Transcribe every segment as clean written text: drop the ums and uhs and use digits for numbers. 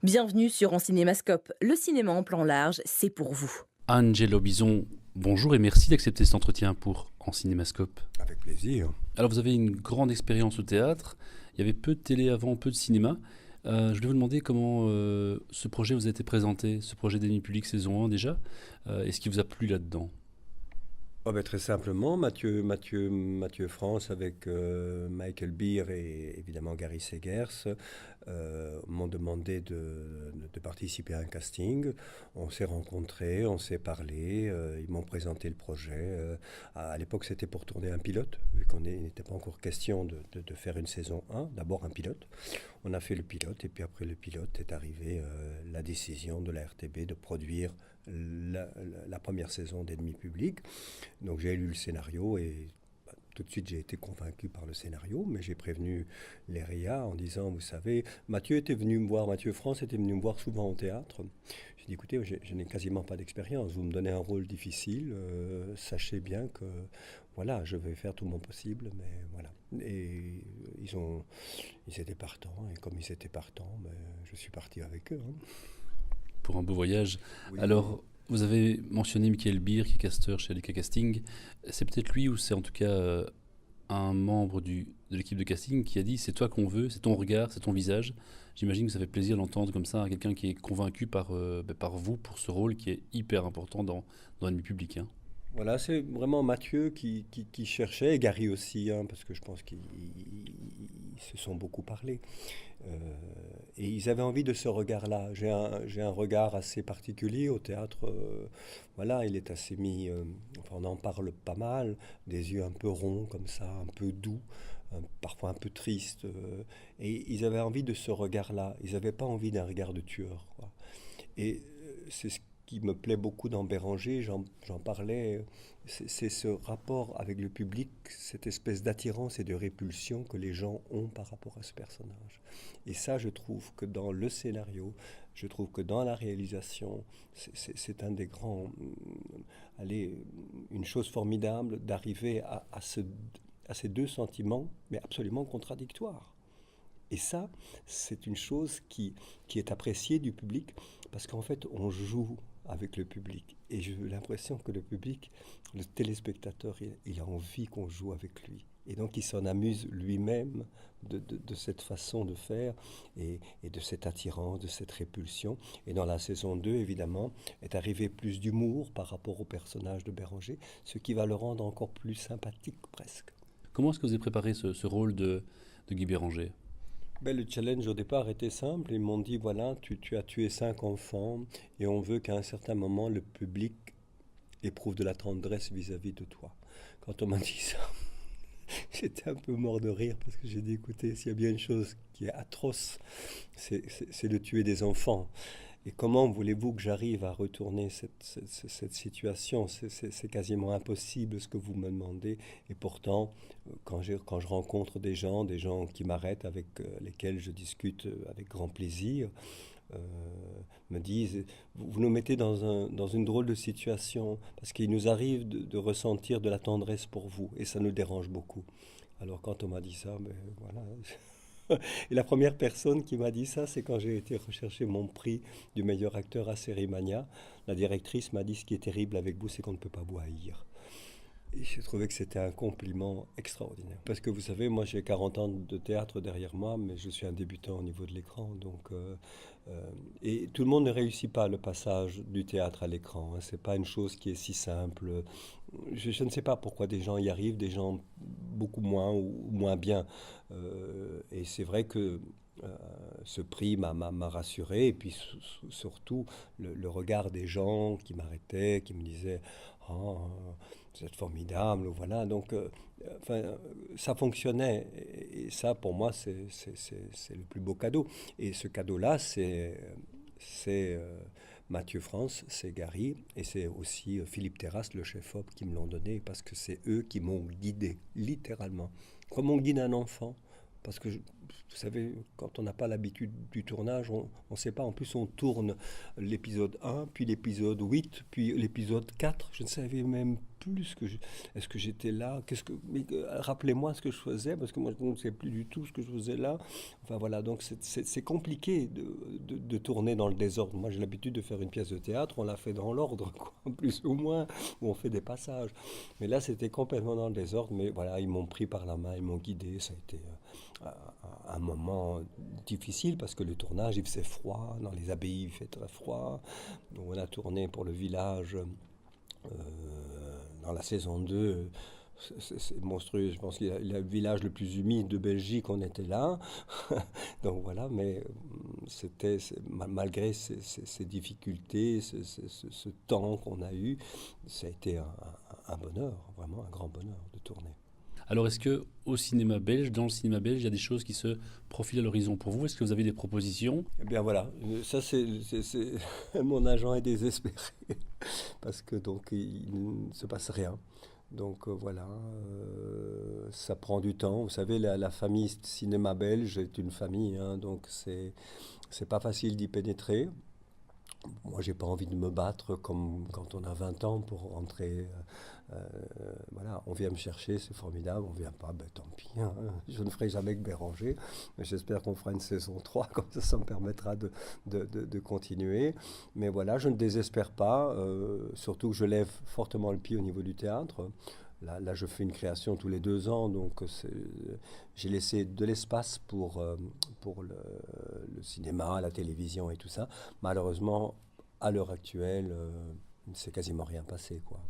Bienvenue sur En Cinémascope. Le cinéma en plan large, c'est pour vous. Angelo Bison, bonjour et merci d'accepter cet entretien pour En Cinémascope. Avec plaisir. Alors vous avez une grande expérience au théâtre, il y avait peu de télé avant, peu de cinéma. Je voulais vous demander comment ce projet vous a été présenté, ce projet des Nuits publiques saison 1 déjà, et ce qui vous a plu là-dedans. Très simplement, Mathieu France avec Michael Beer et évidemment Gary Segers m'ont demandé de participer à un casting. On s'est rencontrés, on s'est parlé, ils m'ont présenté le projet. À l'époque, c'était pour tourner un pilote, vu qu'on n'était pas encore question de faire une saison 1, d'abord un pilote. On a fait le pilote et puis après le pilote est arrivé la décision de la RTB de produire la première saison d'Ennemis publics. Donc j'ai lu le scénario et tout de suite j'ai été convaincu par le scénario, mais j'ai prévenu les RIA en disant, vous savez, Mathieu France était venu me voir souvent au théâtre. J'ai dit, écoutez, je n'ai quasiment pas d'expérience, vous me donnez un rôle difficile, sachez bien que voilà, je vais faire tout mon possible, mais voilà. Et ils étaient partants, et comme ils étaient partants, je suis parti avec eux. Pour un beau voyage. Oui. Alors, vous avez mentionné Michael Beer, qui est casteur chez LK Casting. C'est peut-être lui ou c'est en tout cas un membre de l'équipe de casting qui a dit c'est toi qu'on veut, c'est ton regard, c'est ton visage. J'imagine que ça fait plaisir d'entendre comme ça quelqu'un qui est convaincu par vous pour ce rôle qui est hyper important dans l'ennemi public. Hein. Voilà, c'est vraiment Mathieu qui cherchait, et Gary aussi, parce que je pense qu'ils se sont beaucoup parlé. Et ils avaient envie de ce regard-là. J'ai un regard assez particulier au théâtre. Voilà, il est assez mis, on en parle pas mal, des yeux un peu ronds comme ça, un peu doux, parfois un peu tristes. Et ils avaient envie de ce regard-là. Ils n'avaient pas envie d'un regard de tueur, quoi. Et c'est ce qui me plaît beaucoup dans Béranger, j'en parlais, c'est ce rapport avec le public, cette espèce d'attirance et de répulsion que les gens ont par rapport à ce personnage. Et ça, je trouve que dans le scénario, je trouve que dans la réalisation, c'est un des grands... une chose formidable d'arriver à ces deux sentiments, mais absolument contradictoires. Et ça, c'est une chose qui est appréciée du public, parce qu'en fait, on joue avec le public. Et j'ai l'impression que le public, le téléspectateur, il a envie qu'on joue avec lui. Et donc, il s'en amuse lui-même de cette façon de faire et de cette attirance, de cette répulsion. Et dans la saison 2, évidemment, est arrivé plus d'humour par rapport au personnage de Béranger, ce qui va le rendre encore plus sympathique, presque. Comment est-ce que vous avez préparé ce rôle de Guy Béranger ? Le challenge au départ était simple. Ils m'ont dit, voilà, tu as tué 5 enfants et on veut qu'à un certain moment, le public éprouve de la tendresse vis-à-vis de toi. Quand on m'a dit ça, j'étais un peu mort de rire parce que j'ai dit, écoutez, s'il y a bien une chose qui est atroce, c'est de tuer des enfants. Et comment voulez-vous que j'arrive à retourner cette situation ? C'est quasiment impossible ce que vous me demandez. Et pourtant, quand je rencontre des gens qui m'arrêtent, avec lesquels je discute avec grand plaisir, me disent, vous nous mettez dans une drôle de situation, parce qu'il nous arrive de ressentir de la tendresse pour vous, et ça nous dérange beaucoup. Alors quand on m'a dit ça, voilà... Et la première personne qui m'a dit ça, c'est quand j'ai été rechercher mon prix du meilleur acteur à Cérimania. La directrice m'a dit, ce qui est terrible avec vous, c'est qu'on ne peut pas vous haïr. Et j'ai trouvé que c'était un compliment extraordinaire. Parce que vous savez, moi j'ai 40 ans de théâtre derrière moi, mais je suis un débutant au niveau de l'écran. Et tout le monde ne réussit pas le passage du théâtre à l'écran. Hein. C'est pas une chose qui est si simple. Je ne sais pas pourquoi des gens y arrivent, des gens beaucoup moins ou moins bien. Et c'est vrai que ce prix m'a rassuré. Et puis surtout, le regard des gens qui m'arrêtaient, qui me disaient « Oh, vous êtes formidable », voilà. Donc, ça fonctionnait. Et ça, pour moi, c'est le plus beau cadeau. Et ce cadeau-là, c'est Mathieu France, c'est Gary, et c'est aussi Philippe Terrasse, le chef-op, qui me l'ont donné, parce que c'est eux qui m'ont guidé, littéralement. Comme on guide un enfant. Parce que vous savez, quand on n'a pas l'habitude du tournage, on ne sait pas. En plus, on tourne l'épisode 1, puis l'épisode 8, puis l'épisode 4. Je ne savais même plus est-ce que j'étais là. Rappelez-moi ce que je faisais, parce que moi, je ne sais plus du tout ce que je faisais là. Enfin voilà, donc c'est compliqué de tourner dans le désordre. Moi, j'ai l'habitude de faire une pièce de théâtre, on l'a fait dans l'ordre, quoi, plus ou moins, où on fait des passages. Mais là, c'était complètement dans le désordre. Mais voilà, ils m'ont pris par la main, ils m'ont guidé. Ça a été un moment difficile parce que le tournage, il faisait froid. Dans les abbayes, il fait très froid. Donc, on a tourné pour le village dans la saison 2. C'est monstrueux. Je pense qu'il y a le village le plus humide de Belgique, on était là. Donc voilà, mais malgré ces difficultés, ce temps qu'on a eu, ça a été un bonheur, vraiment un grand bonheur de tourner. Alors, est-ce que au cinéma belge, dans le cinéma belge, il y a des choses qui se profilent à l'horizon pour vous? Est-ce que vous avez des propositions? Eh bien voilà, ça mon agent est désespéré parce que donc il ne se passe rien. Donc voilà, ça prend du temps. Vous savez, la famille cinéma belge est une famille, hein, donc c'est pas facile d'y pénétrer. Moi, j'ai pas envie de me battre comme quand on a 20 ans pour rentrer. Voilà, on vient me chercher, c'est formidable. On vient pas, ben tant pis, hein. Je ne ferai jamais que Béranger. Mais j'espère qu'on fera une saison 3, comme ça me permettra de continuer. Mais voilà, je ne désespère pas, surtout que je lève fortement le pied au niveau du théâtre. Là, je fais une création tous les 2 ans, donc j'ai laissé de l'espace pour le cinéma, la télévision et tout ça. Malheureusement, à l'heure actuelle, il ne s'est quasiment rien passé, quoi.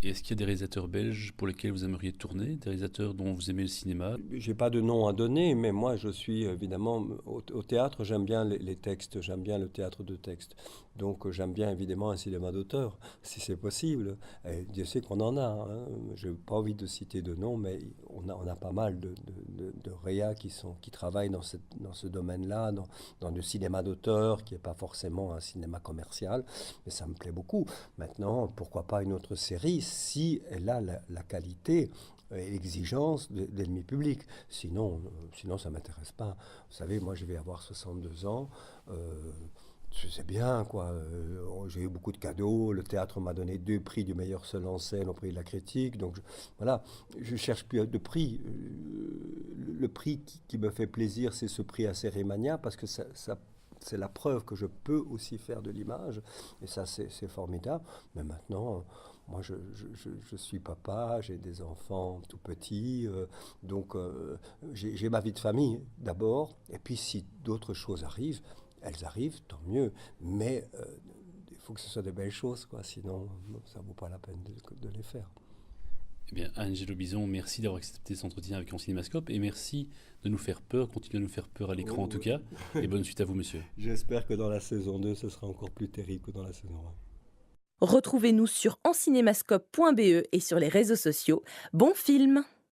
Et est-ce qu'il y a des réalisateurs belges pour lesquels vous aimeriez tourner, des réalisateurs dont vous aimez le cinéma? J'ai pas de nom à donner, mais moi je suis évidemment au théâtre, j'aime bien les textes, j'aime bien le théâtre de texte. Donc j'aime bien évidemment un cinéma d'auteur, si c'est possible. Et Dieu sait qu'on en a, hein. Je n'ai pas envie de citer de nom, mais on a pas mal de réas qui travaillent dans ce domaine-là, dans le cinéma d'auteur, qui n'est pas forcément un cinéma commercial, mais ça me plaît beaucoup. Maintenant, pourquoi pas une autre série si elle a la qualité et l'exigence d'ennemi public. Sinon, ça ne m'intéresse pas. Vous savez, moi, je vais avoir 62 ans. C'est bien, quoi. J'ai eu beaucoup de cadeaux. Le théâtre m'a donné 2 prix du meilleur seul en scène au prix de la critique. Donc, voilà, je cherche plus de prix. Le prix qui me fait plaisir, c'est ce prix à Cérémania, parce que c'est la preuve que je peux aussi faire de l'image. Et ça, c'est formidable. Mais maintenant, moi, je suis papa, j'ai des enfants tout petits. Donc, j'ai ma vie de famille d'abord. Et puis, si d'autres choses arrivent, elles arrivent, tant mieux. Mais il faut que ce soit de belles choses, quoi. Sinon, ça ne vaut pas la peine de les faire. Eh bien, Angelo Bison, merci d'avoir accepté cet entretien avec Cinémascope et merci de nous faire peur, continuez à nous faire peur à l'écran en tout cas. Et bonne suite à vous, monsieur. J'espère que dans la saison 2, ce sera encore plus terrible que dans la saison 1. Retrouvez-nous sur encinémascope.be et sur les réseaux sociaux. Bon film!